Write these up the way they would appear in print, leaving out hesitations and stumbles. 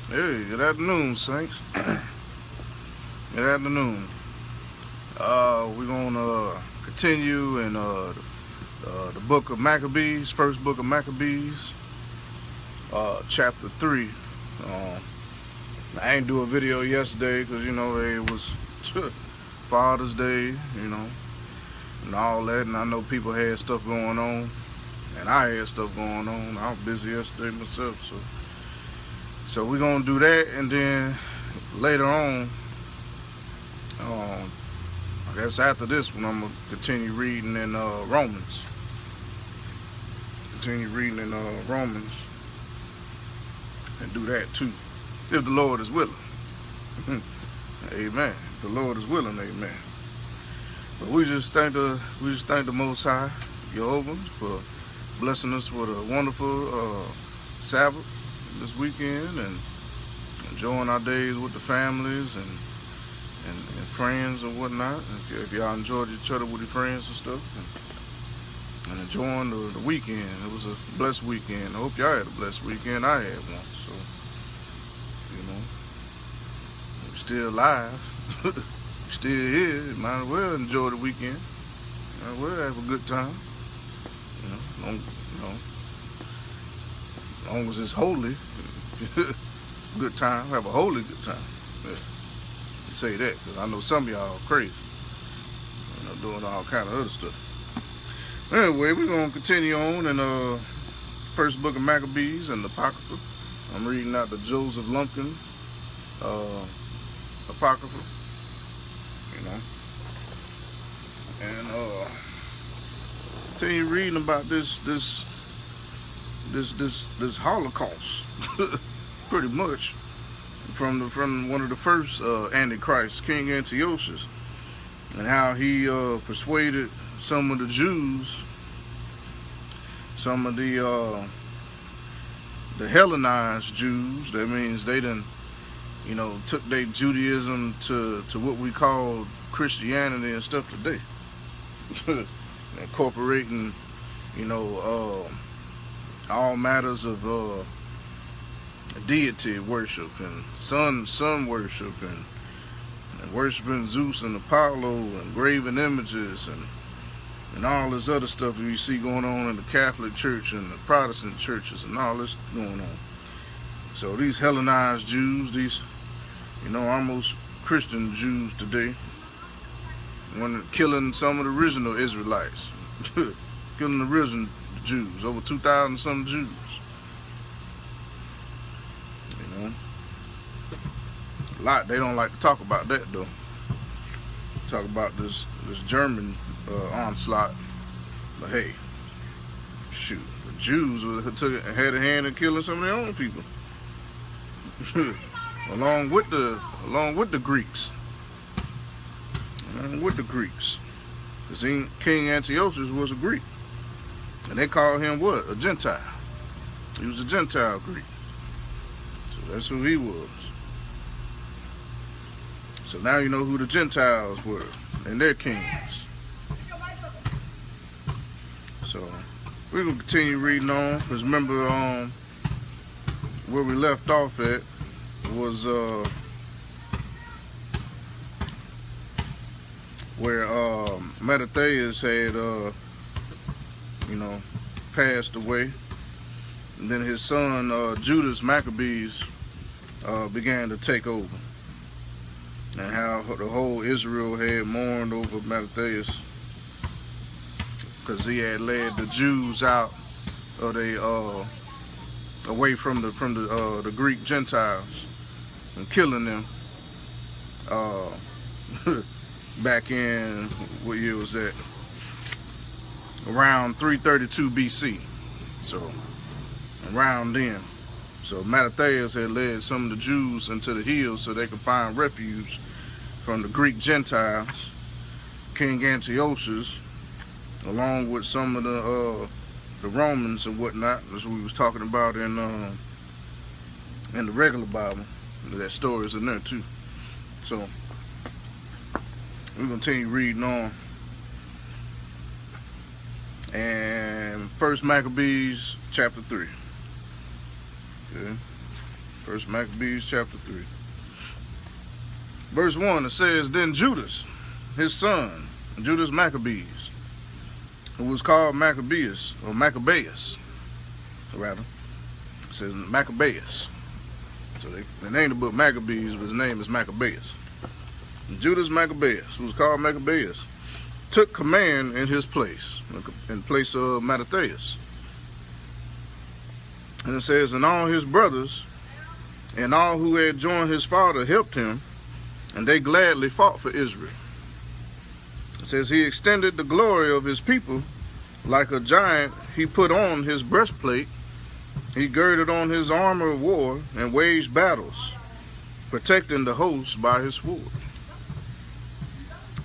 Hey, good afternoon, Saints. Good afternoon. We're gonna continue in the book of Maccabees, first book of Maccabees, chapter 3. I ain't do a video yesterday because it was Father's Day, and all that, and I know people had stuff going on, and I had stuff going on. I was busy yesterday myself, so we're gonna do that, and then later on, I guess after this one, I'm gonna continue reading in Romans. Continue reading in Romans, and do that too, if the Lord is willing. Amen. If the Lord is willing, amen. But we just thank the Most High, Jehovah, for blessing us with a wonderful Sabbath this weekend, and enjoying our days with the families and friends and whatnot. If y'all enjoyed each other with your friends and stuff, and enjoying the weekend. It was a blessed weekend. I hope y'all had a blessed weekend. I had one. So, we're still alive. We're still here. Might as well enjoy the weekend. Might as well have a good time. As long as it's holy, good time. Have a holy good time. Yeah. You say that because I know some of y'all are crazy, doing all kind of other stuff. Anyway, we're gonna continue on in first book of Maccabees and the Apocrypha. I'm reading out the Joseph Lumpkin Apocrypha, and continue reading about this Holocaust, pretty much, from one of the first Antichrists, King Antiochus, and how he persuaded some of the Jews, some of the Hellenized Jews. That means they done, took their Judaism to what we call Christianity and stuff today, incorporating, all matters of deity worship and sun worship and worshiping Zeus and Apollo and graven images and all this other stuff that you see going on in the Catholic Church and the Protestant churches and all this going on. So these Hellenized Jews, these almost Christian Jews today, when killing some of the original Israelites, killing the original Jews, over 2,000 some Jews. A lot. They don't like to talk about that though. Talk about this German onslaught. But hey, shoot, the Jews had a hand in killing some of their own people, along with the Greeks. Along with the Greeks, because King Antiochus was a Greek. And they called him what? A Gentile. He was a Gentile Greek. So that's who he was. So now you know who the Gentiles were and their kings. So we're going to continue reading on. Because remember, where we left off at was where Mattathias had passed away, and then his son Judas Maccabees began to take over, and how the whole Israel had mourned over Mattathias because he had led the Jews out of away from the Greek Gentiles and killing them back in, what year was that? Around 332 BC. So around then. So Mattathias had led some of the Jews into the hills so they could find refuge from the Greek Gentiles. King Antiochus, along with some of the Romans and whatnot, as we was talking about in the regular Bible. That story's in there too. So we're gonna continue reading on. And first Maccabees chapter 3. Okay. First Maccabees chapter 3. Verse 1, it says, Then Judas, his son, Judas Maccabees, who was called Maccabeus, or Maccabeus, rather. It says Maccabeus. So they named the book Maccabees, but his name is Maccabeus. And Judas Maccabeus, who was called Maccabeus, took command in his place, in place of Mattathias. And it says, and all his brothers and all who had joined his father helped him, and they gladly fought for Israel. It says, he extended the glory of his people like a giant. He put on his breastplate, he girded on his armor of war, and waged battles, protecting the host by his sword.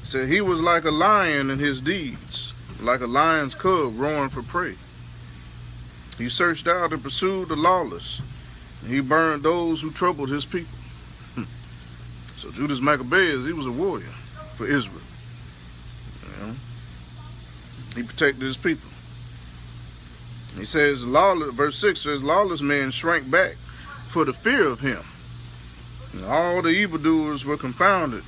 It said, he was like a lion in his deeds, like a lion's cub roaring for prey. He searched out and pursued the lawless, and he burned those who troubled his people. So Judas Maccabeus, he was a warrior for Israel. You know? He protected his people. He says, verse 6 says, lawless men shrank back for the fear of him. And all the evildoers were confounded,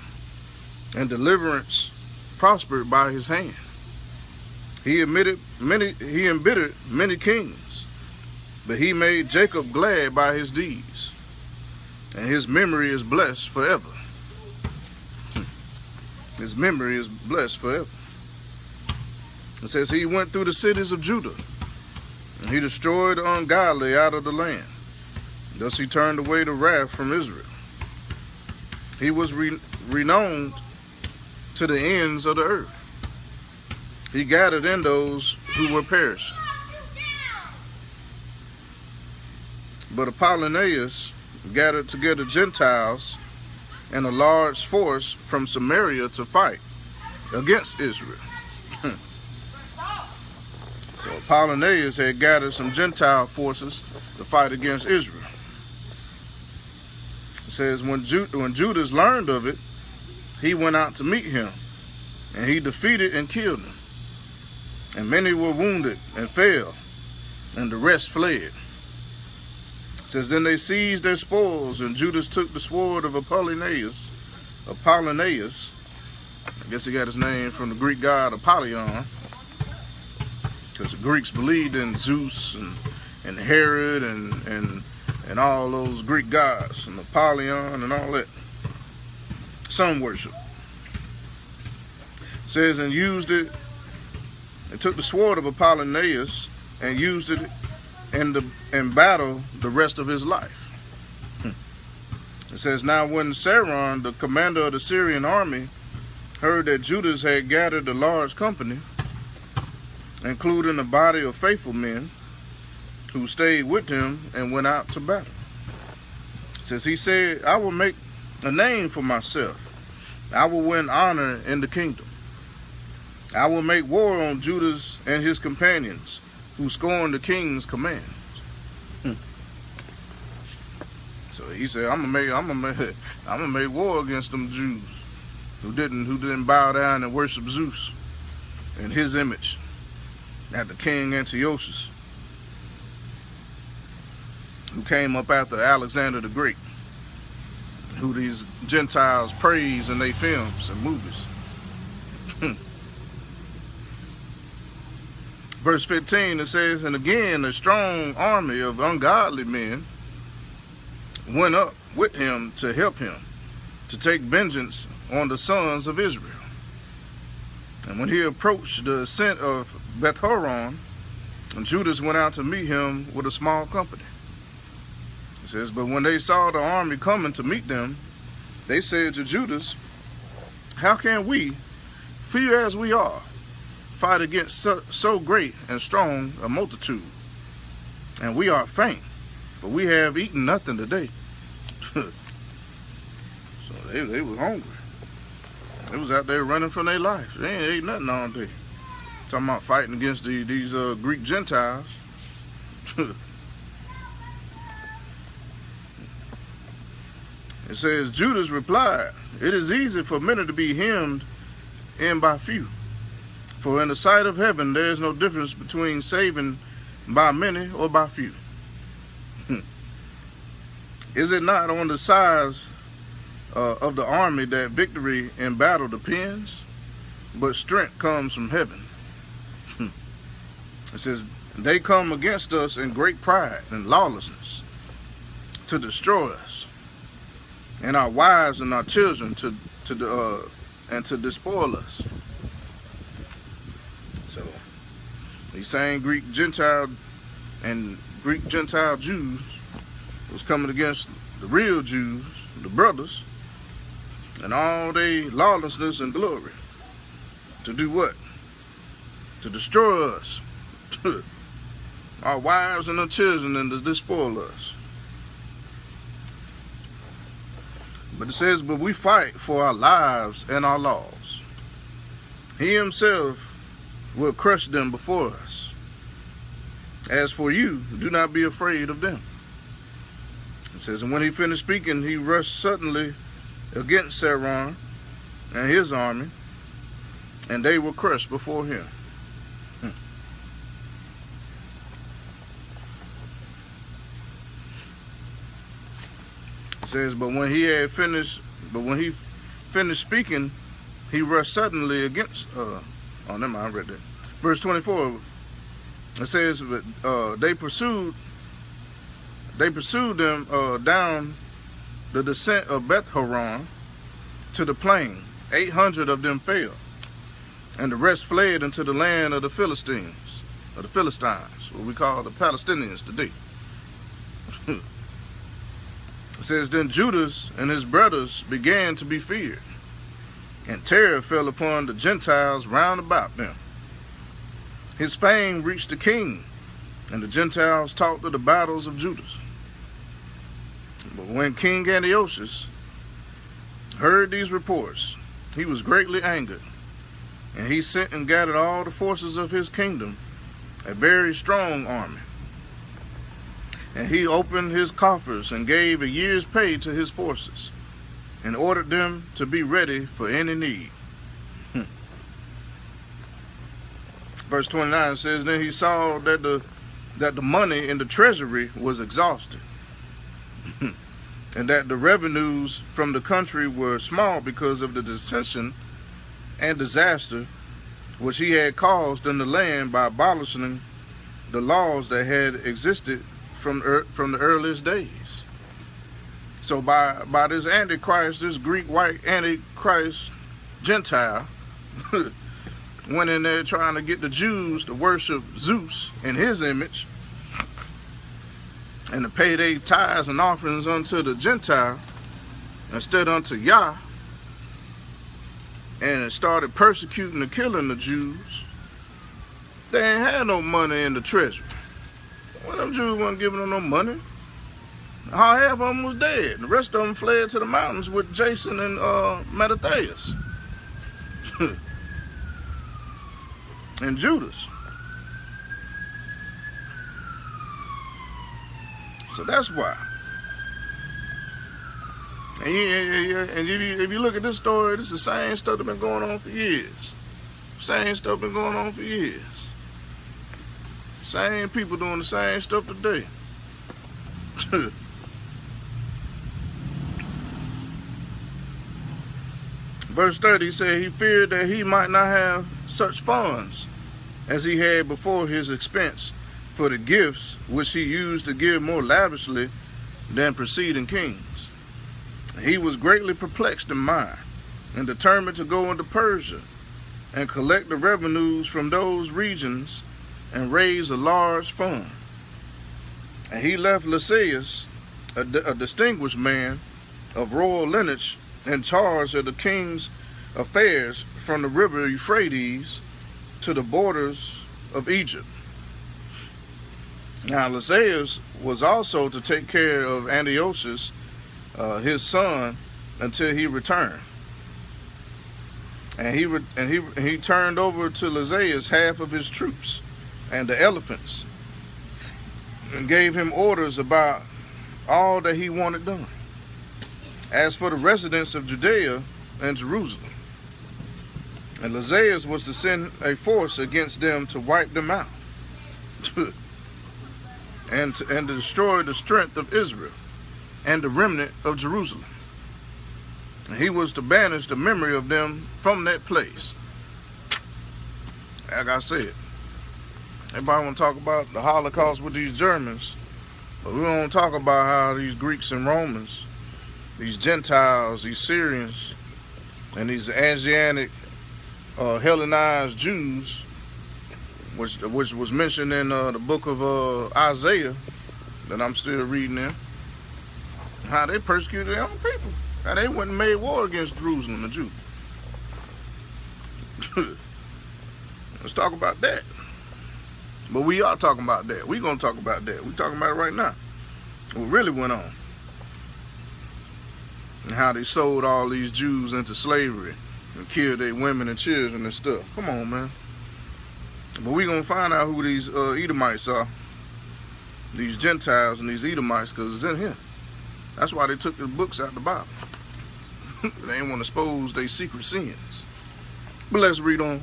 and deliverance prospered by his hand. He embittered many kings, but he made Jacob glad by his deeds, and his memory is blessed forever. His memory is blessed forever. It says he went through the cities of Judah, and he destroyed the ungodly out of the land. Thus he turned away the wrath from Israel. He was renowned to the ends of the earth. He gathered in those who were perishing. But Apollonius gathered together Gentiles and a large force from Samaria to fight against Israel. So Apollonius had gathered some Gentile forces to fight against Israel. It says, when Judas learned of it, he went out to meet him, and he defeated and killed him. And many were wounded and fell, and the rest fled. It says, then they seized their spoils, and Judas took the sword of Apollonius. I guess he got his name from the Greek god Apollyon, because the Greeks believed in Zeus and Herod and all those Greek gods, and Apollyon and all that. Sun worship. It says, and used it, and took the sword of Apollonius and used it in battle the rest of his life. It says, now when Saron, the commander of the Syrian army, heard that Judas had gathered a large company, including a body of faithful men who stayed with him and went out to battle. It says, he said, I will make a name for myself. I will win honor in the kingdom. I will make war on Judas and his companions who scorned the king's commands. So he said, I'm gonna make war against them Jews who didn't bow down and worship Zeus in his image after King Antiochus, who came up after Alexander the Great, who these Gentiles praise in their films and movies. Verse 15, it says, and again a strong army of ungodly men went up with him to help him to take vengeance on the sons of Israel. And when he approached the ascent of Beth-horon, Judas went out to meet him with a small company. It says, but when they saw the army coming to meet them, they said to Judas, how can we, few as we are, fight against so great and strong a multitude? And we are faint, for we have eaten nothing today. So they was hungry. They was out there running from their life. They ain't ate nothing all day. Talking about fighting against these Greek Gentiles. It says, Judas replied, it is easy for many to be hemmed in by few. For in the sight of heaven, there is no difference between saving by many or by few. Is it not on the size of the army that victory in battle depends? But strength comes from heaven. It says, they come against us in great pride and lawlessness to destroy us, and our wives and our children to despoil us. So these same Greek Gentile Jews was coming against the real Jews, the brothers, and all their lawlessness and glory. To do what? To destroy us. Our wives and our children, and to despoil us. But it says, but we fight for our lives and our laws. He himself will crush them before us. As for you, do not be afraid of them. It says, and when he finished speaking, he rushed suddenly against Saron and his army, and they were crushed before him. It says, but when he finished speaking, he rushed suddenly against. Never mind, I read that. Verse 24. It says, but they pursued them down the descent of Beth Horon to the plain. 800 of them fell, and the rest fled into the land of the Philistines, what we call the Palestinians today. It says, then Judas and his brothers began to be feared, and terror fell upon the Gentiles round about them. His fame reached the king, and the Gentiles talked of the battles of Judas. But when King Antiochus heard these reports, he was greatly angered, and he sent and gathered all the forces of his kingdom, a very strong army. And he opened his coffers and gave a year's pay to his forces, and ordered them to be ready for any need. Verse 29 says, then he saw that the money in the treasury was exhausted, and that the revenues from the country were small because of the dissension and disaster which he had caused in the land by abolishing the laws that had existed from the earliest days. So by this Antichrist, this Greek white Antichrist Gentile, went in there trying to get the Jews to worship Zeus in his image, and to pay their tithes and offerings unto the Gentile instead unto Yah, and it started persecuting and killing the Jews. They ain't had no money in the treasury. Well, them Jews wasn't giving them no money. Half of them was dead. The rest of them fled to the mountains with Jason and Mattathias and Judas. So that's why. And if you look at this story, this is the same stuff that's been going on for years. Same stuff been going on for years. Same people doing the same stuff today. Verse 30 said he feared that he might not have such funds as he had before his expense for the gifts which he used to give more lavishly than preceding kings. He was greatly perplexed in mind and determined to go into Persia and collect the revenues from those regions and raise a large fund. And he left Lysias, a distinguished man of royal lineage, in charge of the king's affairs from the river Euphrates to the borders of Egypt. Now Lysias was also to take care of Antiochus, his son, until he returned. And he turned over to Lysias half of his troops and the elephants, and gave him orders about all that he wanted done. As for the residents of Judea and Jerusalem, and Lysias was to send a force against them to wipe them out and to destroy the strength of Israel and the remnant of Jerusalem. And he was to banish the memory of them from that place. Like I said, everybody want to talk about the Holocaust with these Germans, but we don't talk about how these Greeks and Romans, these Gentiles, these Syrians, and these Asiatic Hellenized Jews, which was mentioned in the book of Isaiah, that I'm still reading in, how they persecuted their own people, how they went and made war against Jerusalem, the Jews. Let's talk about that. But we are talking about that. We're going to talk about that. We're talking about it right now. What really went on. And how they sold all these Jews into slavery and killed their women and children and stuff. Come on, man. But we're going to find out who these Edomites are. These Gentiles and these Edomites, because it's in here. That's why they took the books out of the Bible. They didn't want to expose their secret sins. But let's read on.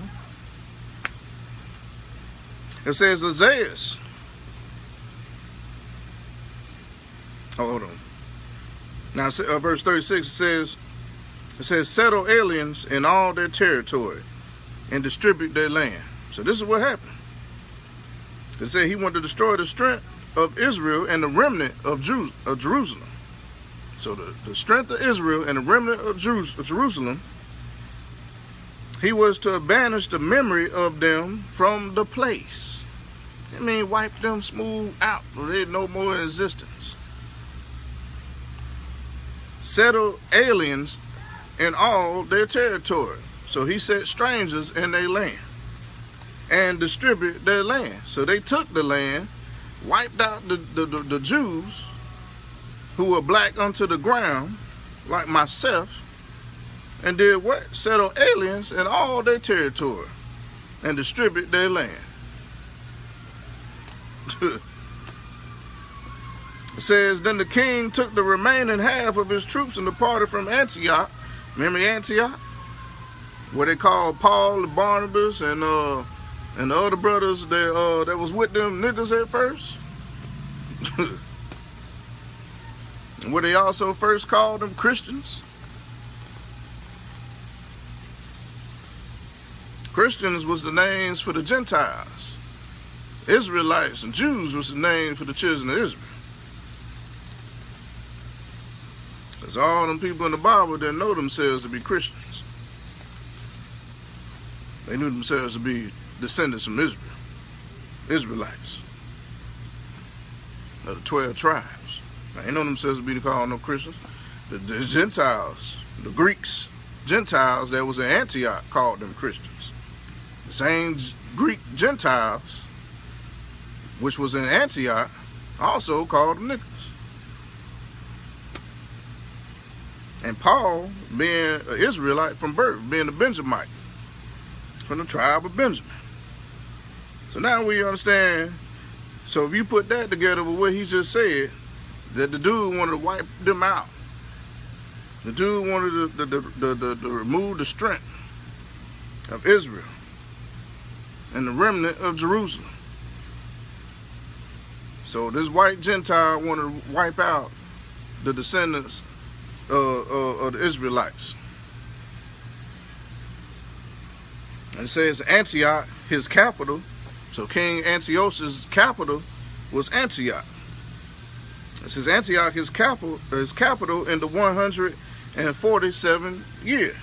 It says, Isaiah. Oh, hold on. Now, verse 36, it says, settle aliens in all their territory and distribute their land. So this is what happened. It said he wanted to destroy the strength of Israel and the remnant of Jerusalem. So the strength of Israel and the remnant of Jerusalem, he was to banish the memory of them from the place. I mean, wipe them smooth out, so they're no more in existence. Settle aliens in all their territory. So he set strangers in their land and distribute their land. So they took the land, wiped out the Jews who were black unto the ground, like myself, and did what? Settle aliens in all their territory and distribute their land. It says, then the king took the remaining half of his troops and departed from Antioch. Remember Antioch? Where they called Paul and Barnabas and the other brothers that was with them niggas at first. Where they also first called them Christians. Christians was the names for the Gentiles. Israelites and Jews was the name for the children of Israel. Because all them people in the Bible didn't know themselves to be Christians. They knew themselves to be descendants from Israel. Israelites. Of the 12 tribes. They ain't know themselves to be called no Christians. The Gentiles, the Greeks, Gentiles that was in Antioch called them Christians. The same Greek Gentiles, which was in Antioch, also called them niggas. And Paul, being an Israelite from birth, being a Benjamite, from the tribe of Benjamin. So now we understand. So if you put that together with what he just said, that the dude wanted to wipe them out. The dude wanted to remove the strength of Israel and the remnant of Jerusalem. So this white Gentile wanted to wipe out the descendants of the Israelites. And it says Antioch, his capital. So King Antiochus' capital was Antioch. It says Antioch, his capital in the 147th year.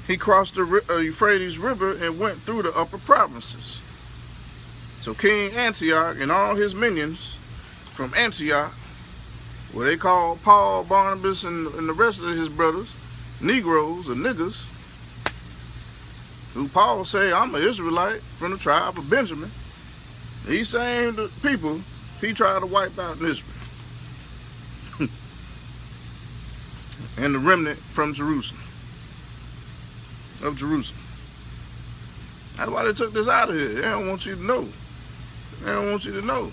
He crossed the Euphrates River and went through the upper provinces. So King Antioch and all his minions from Antioch, where they called Paul, Barnabas, and the rest of his brothers, Negroes or niggas, who Paul say, I'm an Israelite from the tribe of Benjamin. These same people he tried to wipe out in Israel. And the remnant from Jerusalem. Of Jerusalem. That's why they took this out of here. They don't want you to know. They don't want you to know.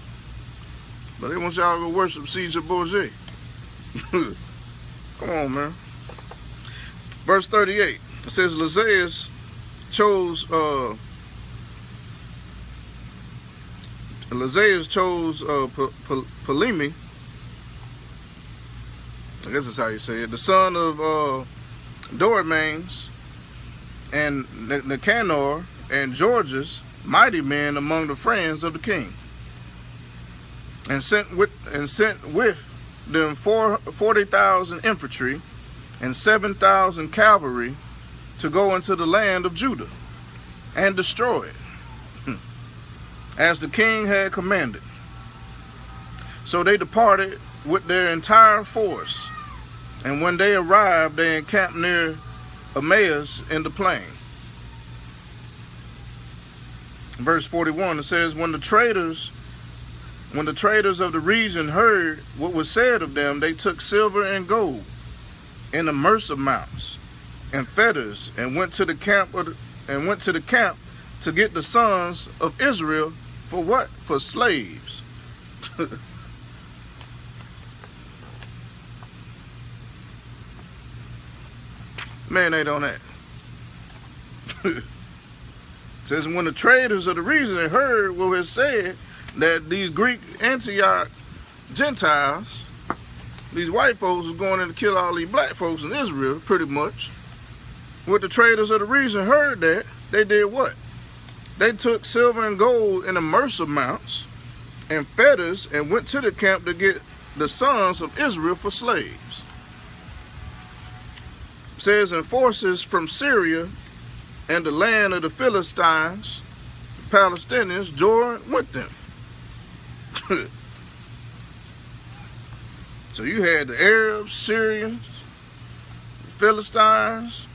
But they want y'all to go worship Caesar Borgia. Come on, man. Verse 38. It says, Lysias chose Ptolemy I guess that's how you say it, the son of Dormanes and Nicanor and Georges, mighty men among the friends of the king, and sent with them 40,000 infantry and 7,000 cavalry to go into the land of Judah and destroy it, as the king had commanded. So they departed with their entire force, and when they arrived, they encamped near Emmaus in the plain. Verse 41, it says, when the traders of the region heard what was said of them, they took silver and gold in immersive mounts and fetters, and went to the camp to get the sons of Israel for what? For slaves. Marinate on that. It says, when the traders of the region heard what was said, that these Greek Antioch Gentiles, these white folks was going in to kill all these black folks in Israel, pretty much. When the traders of the region heard that, they did what? They took silver and gold in immersive mounts and fetters and went to the camp to get the sons of Israel for slaves. It says, and forces from Syria and the land of the Philistines, the Palestinians, joined with them. So you had the Arabs, Syrians, the Philistines,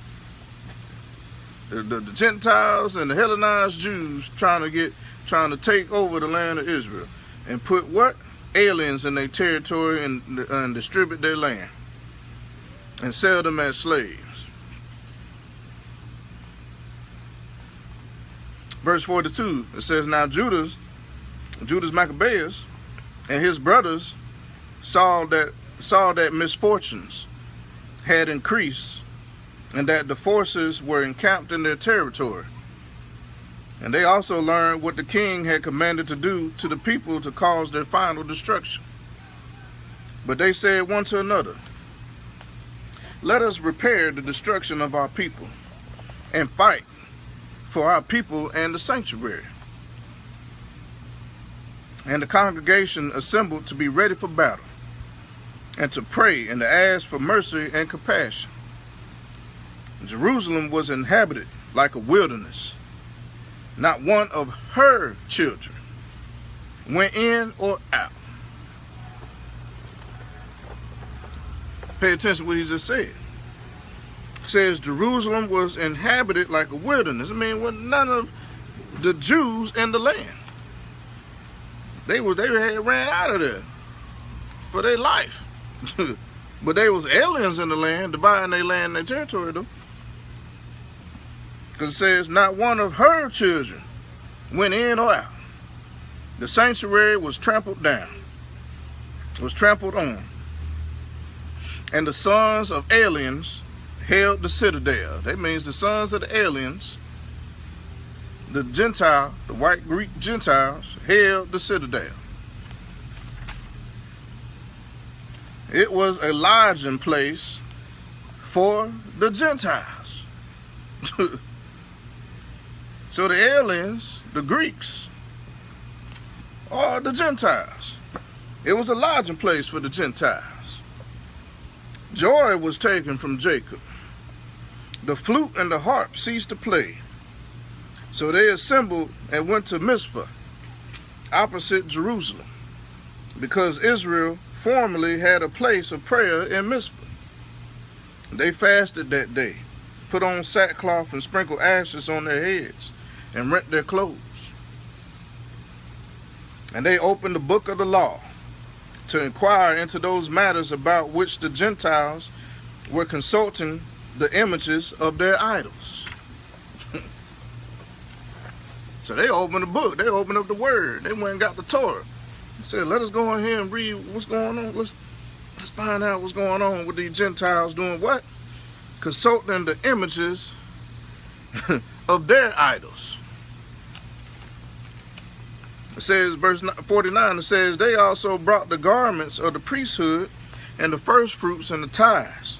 the Gentiles, and the Hellenized Jews trying to take over the land of Israel and put what? Aliens in their territory and distribute their land and sell them as slaves. Verse 42, it says, now Judas Maccabees and his brothers saw that misfortunes had increased and that the forces were encamped in their territory. And they also learned what the king had commanded to do to the people to cause their final destruction. But they said one to another, let us repair the destruction of our people and fight for our people and the sanctuary. And the congregation assembled to be ready for battle, and to pray and to ask for mercy and compassion. Jerusalem was inhabited like a wilderness. Not one of her children went in or out. Pay attention to what he just said. It says Jerusalem was inhabited like a wilderness. I mean, with none of the Jews in the land. They had ran out of there for their life. But they was aliens in the land, dividing their land and their territory, though. Because it says, not one of her children went in or out. The sanctuary was trampled down, was trampled on. And the sons of aliens held the citadel. That means the sons of the aliens, the Gentile, the white Greek Gentiles, held the citadel. It was a lodging place for the Gentiles. So the aliens, the Greeks, are the Gentiles. It was a lodging place for the Gentiles. Joy was taken from Jacob. The flute and the harp ceased to play. So they assembled and went to Mizpah, opposite Jerusalem, because Israel formerly had a place of prayer in Mizpah. They fasted that day, put on sackcloth and sprinkled ashes on their heads, and rent their clothes. And they opened the book of the law to inquire into those matters about which the Gentiles were consulting the images of their idols. So they opened the book. They opened up the word. They went and got the Torah. They said, let us go in here and read what's going on. Let's find out what's going on with these Gentiles doing what? Consulting the images of their idols. It says, verse 49, it says, they also brought the garments of the priesthood and the first fruits and the tithes.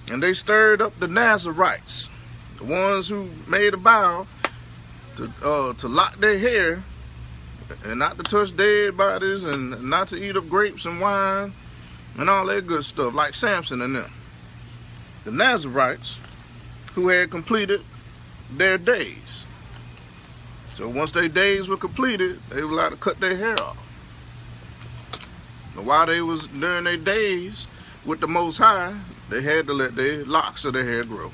And they stirred up the Nazarites, the ones who made a vow to lock their hair and not to touch dead bodies and not to eat up grapes and wine and all that good stuff, like Samson and them. The Nazarites who had completed their days. So once their days were completed, they were allowed to cut their hair off. But while they was during their days with the Most High, they had to let their locks of their hair grow.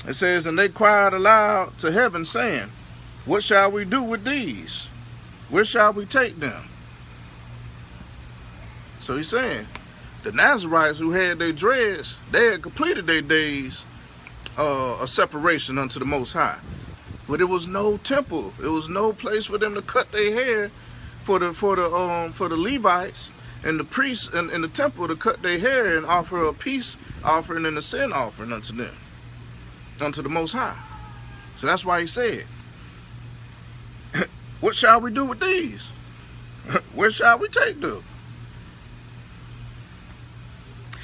It says, and they cried aloud to heaven, saying, what shall we do with these? Where shall we take them? So he's saying, the Nazarites who had their dreads, they had completed their days of separation unto the Most High. But it was no temple. It was no place for them to cut their hair for the Levites and the priests in the temple to cut their hair and offer a peace offering and a sin offering unto them, unto the Most High. So that's why he said, what shall we do with these? Where shall we take them?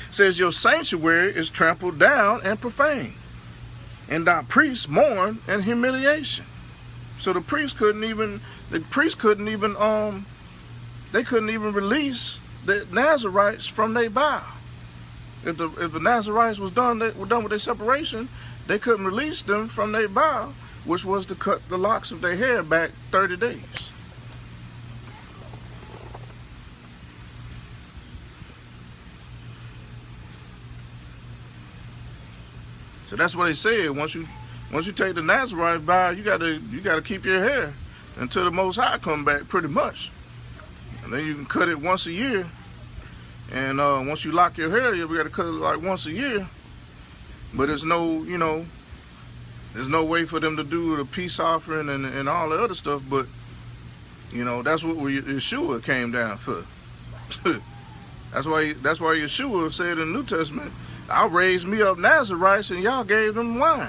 It says, your sanctuary is trampled down and profaned, and thy priests mourn and humiliation. So the priests couldn't even release the Nazarites from their vow. If the Nazarites were done with their separation, they couldn't release them from their vow, which was to cut the locks of their hair back 30 days. So that's what they said. Once you take the Nazarite vow, you gotta keep your hair until the Most High come back, pretty much. And then you can cut it once a year. And once you lock your hair, you gotta cut it like once a year. But there's no, there's no way for them to do the peace offering and all the other stuff. But that's what Yeshua came down for. That's why Yeshua said in the New Testament, I'll raise me up Nazarites and y'all gave them wine.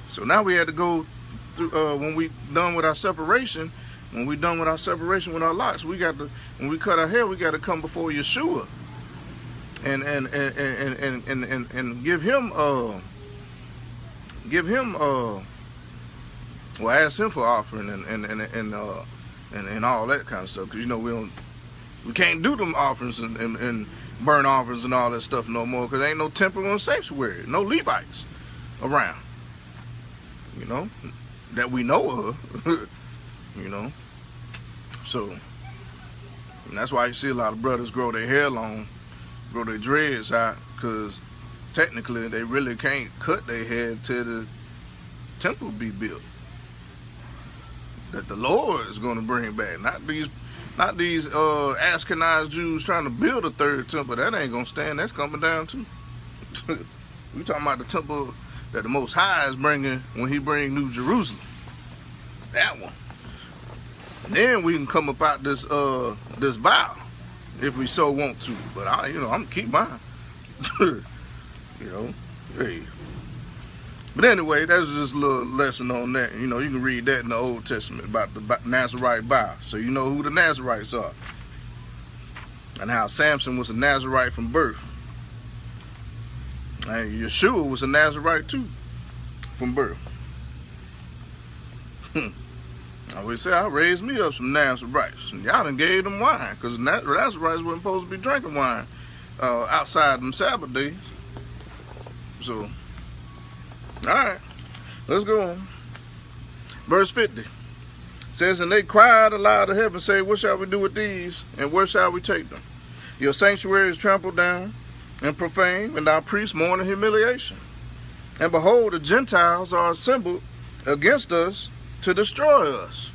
So now we had to go through, when we done with our separation, with our locks, when we cut our hair, we got to come before Yeshua and give him ask him for offering and all that kind of stuff, because we can't do them offerings and burnt offerings and all that stuff no more, because there ain't no temple or sanctuary, no Levites around, that we know of, So that's why you see a lot of brothers grow their hair long, grow their dreads out, because technically they really can't cut their hair until the temple be built, that the Lord is going to bring back, not these Ashkenaz Jews trying to build a third temple. That ain't gonna stand. That's coming down too. We talking about the temple that the Most High is bringing when He bring New Jerusalem. That one. Then we can come about this vow if we so want to. But I'm gonna keep mine. Hey. But anyway, that's just a little lesson on that. You can read that in the Old Testament about the Nazarite vow. So you know who the Nazarites are. And how Samson was a Nazarite from birth. And Yeshua was a Nazarite too, from birth. I always say, I raised me up some Nazarites. And y'all done gave them wine, because the Nazarites weren't supposed to be drinking wine outside them Sabbath days. So, alright, let's go on. Verse 50 says, and they cried aloud to heaven, say, what shall we do with these, and where shall we take them? Your sanctuary is trampled down and profaned, and our priests mourn in humiliation. And behold, the Gentiles are assembled against us to destroy us.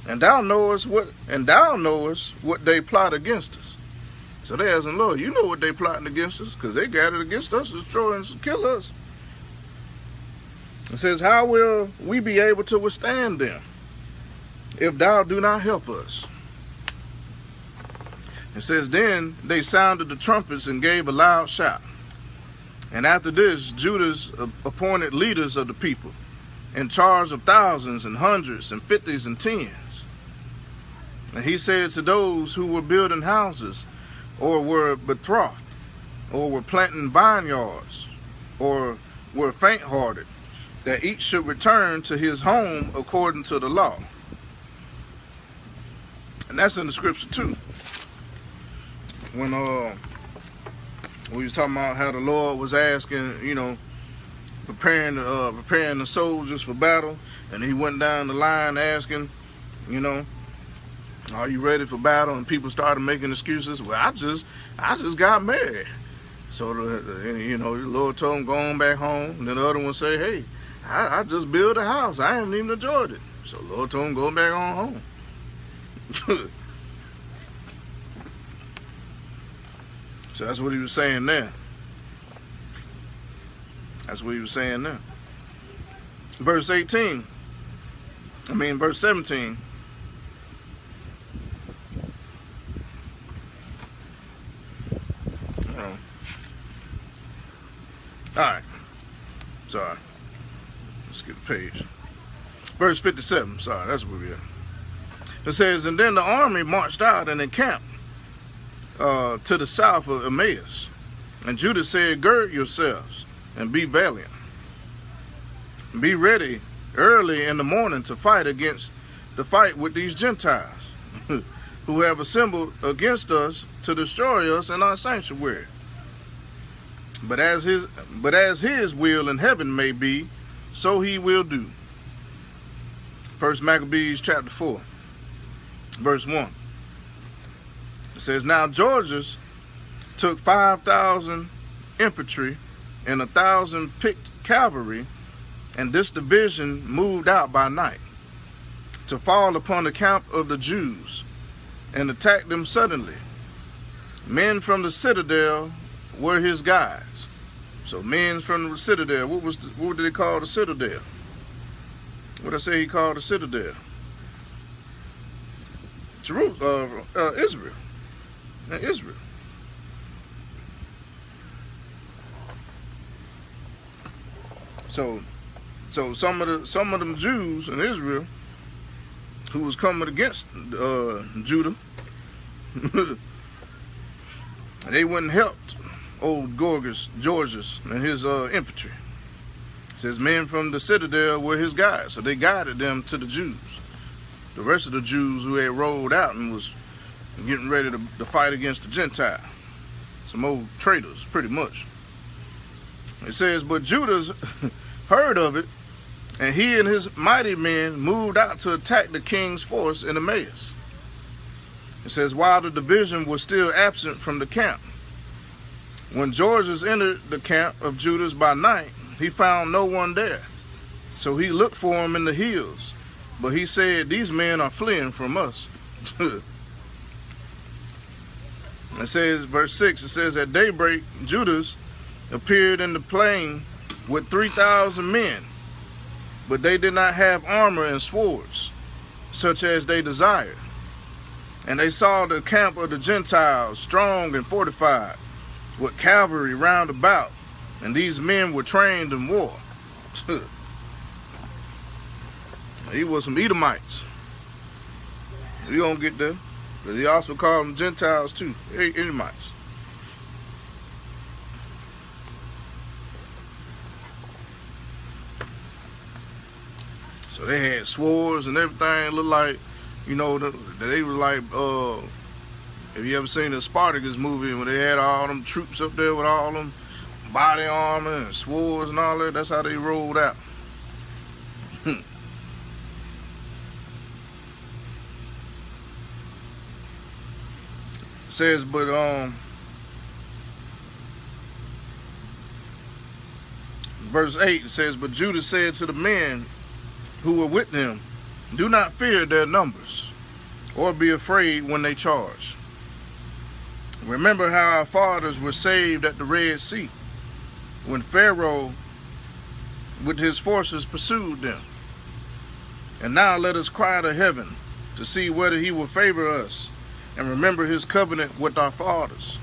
and thou knowest what they plot against us. So they asking, Lord, you know what they plotting against us, because they gathered against us to destroy us and kill us. It says, how will we be able to withstand them if thou do not help us? It says, then they sounded the trumpets and gave a loud shout. And after this, Judah's appointed leaders of the people in charge of thousands and hundreds and fifties and tens. And he said to those who were building houses, or were betrothed, or were planting vineyards, or were faint-hearted, that each should return to his home according to the law. And that's in the scripture too. When we was talking about how the Lord was asking, you know, preparing the soldiers for battle, and he went down the line asking, you know, are you ready for battle? And people started making excuses. Well, I just got married. So you know, the Lord told him, go on back home. And then the other one say, hey, I just built a house. I haven't even enjoyed it. So the Lord told him, go back on home. So that's what he was saying there. That's what he was saying there. Verse 17. Alright. Sorry. Let's get the page. Verse 57. Sorry, that's where we are. It says, and then the army marched out and encamped to the south of Emmaus. And Judah said, gird yourselves and be valiant. Be ready early in the morning to fight with these Gentiles who have assembled against us to destroy us in our sanctuary. But as his will in heaven may be, so he will do. 1 Maccabees chapter 4, verse 1. It says, now Georgius took 5,000 infantry and 1,000 picked cavalry, and this division moved out by night to fall upon the camp of the Jews and attack them suddenly. Men from the citadel were his guides. So men from the citadel, what did they call the citadel? What did I say he called the citadel? Israel. Israel. So some of them Jews in Israel who was coming against Judah, they wouldn't help old Georgius and his infantry. It says men from the citadel were his guides, so they guided them to the Jews. The rest of the Jews who had rolled out and was getting ready to fight against the Gentile. Some old traitors, pretty much. It says, but Judah heard of it, and he and his mighty men moved out to attack the king's force in Emmaus. It says, while the division was still absent from the camp, when Georgius entered the camp of Judah by night, he found no one there. So he looked for him in the hills, but he said, these men are fleeing from us. It says, verse 6, it says, at daybreak, Judas appeared in the plain with 3,000 men, but they did not have armor and swords, such as they desired. And they saw the camp of the Gentiles strong and fortified, with cavalry round about, and these men were trained in war. He was some Edomites. We gonna get there. But he also called them Gentiles too, Edomites. So they had swords and everything. It looked like, you know, they were like, have you ever seen the Spartacus movie when they had all them troops up there with all them body armor and swords and all that? That's how they rolled out. It says, but verse 8 says, but Judah said to the men who were with him, do not fear their numbers, or be afraid when they charge. Remember how our fathers were saved at the Red Sea, when Pharaoh with his forces pursued them. And now let us cry to heaven to see whether he will favor us and remember his covenant with our fathers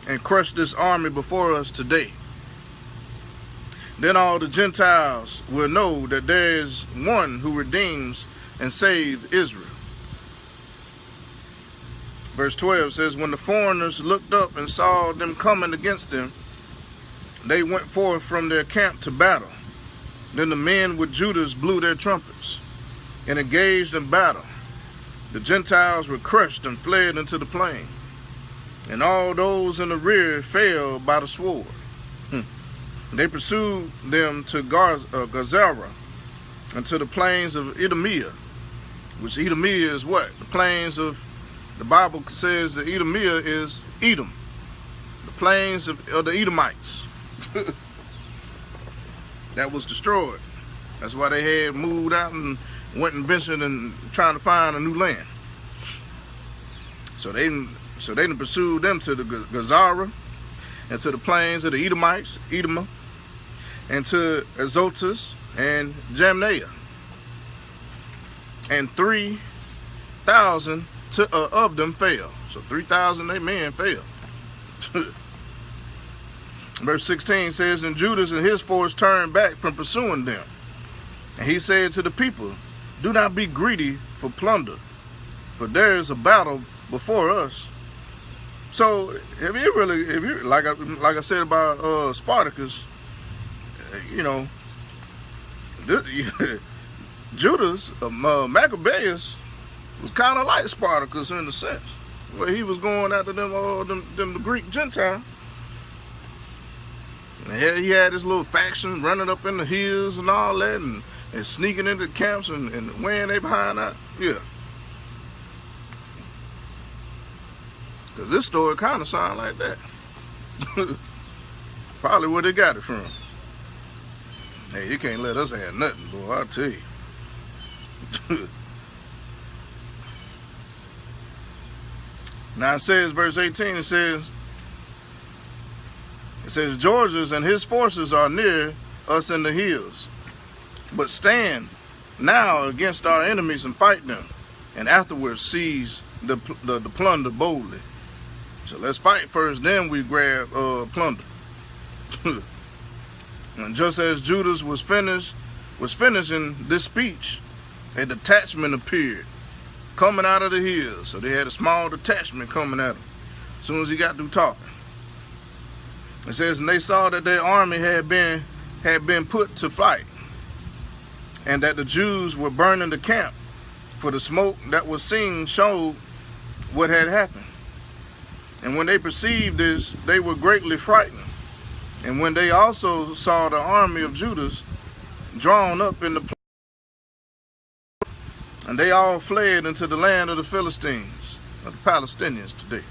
and crush this army before us today. Then all the Gentiles will know that there is one who redeems and saves Israel. Verse 12 says, when the foreigners looked up and saw them coming against them, they went forth from their camp to battle. Then the men with Judas blew their trumpets and engaged in battle. The Gentiles were crushed and fled into the plain, and all those in the rear fell by the sword. They pursued them to Gazara and to the plains of Edomia, which Edomia is what? The plains of, the Bible says that Edomia is Edom, the plains of the Edomites. That was destroyed. That's why they had moved out and went and ventured and trying to find a new land. So they pursued them to the Gazara and to the plains of the Edomites, Edom, and to Azotus and Jamnea. And 3,000 of them fell. So 3,000 they men fell. Verse 16 says, and Judas and his force turned back from pursuing them. And he said to the people, do not be greedy for plunder, for there is a battle before us. So if you like I said about Spartacus, you know, Judas, Maccabees was kind of like Spartacus in a sense, where he was going after them the Greek Gentiles. And he had this little faction running up in the hills and all that, and sneaking into camps and wearing they behind that. Yeah. Because this story kind of sounds like that. Probably where they got it from. Hey, you can't let us have nothing, boy, I'll tell you. Now it says, verse 18, it says, Georges and his forces are near us in the hills, but stand now against our enemies and fight them, and afterwards seize the plunder boldly. So let's fight first, then we grab plunder. And just as Judas was finishing this speech, a detachment appeared, coming out of the hills. So they had a small detachment coming at him as soon as he got through talking. It says, and they saw that their army had been put to flight, and that the Jews were burning the camp, for the smoke that was seen showed what had happened. And when they perceived this, they were greatly frightened. And when they also saw the army of Judas drawn up in the plain, and they all fled into the land of the Philistines, of the Palestinians today.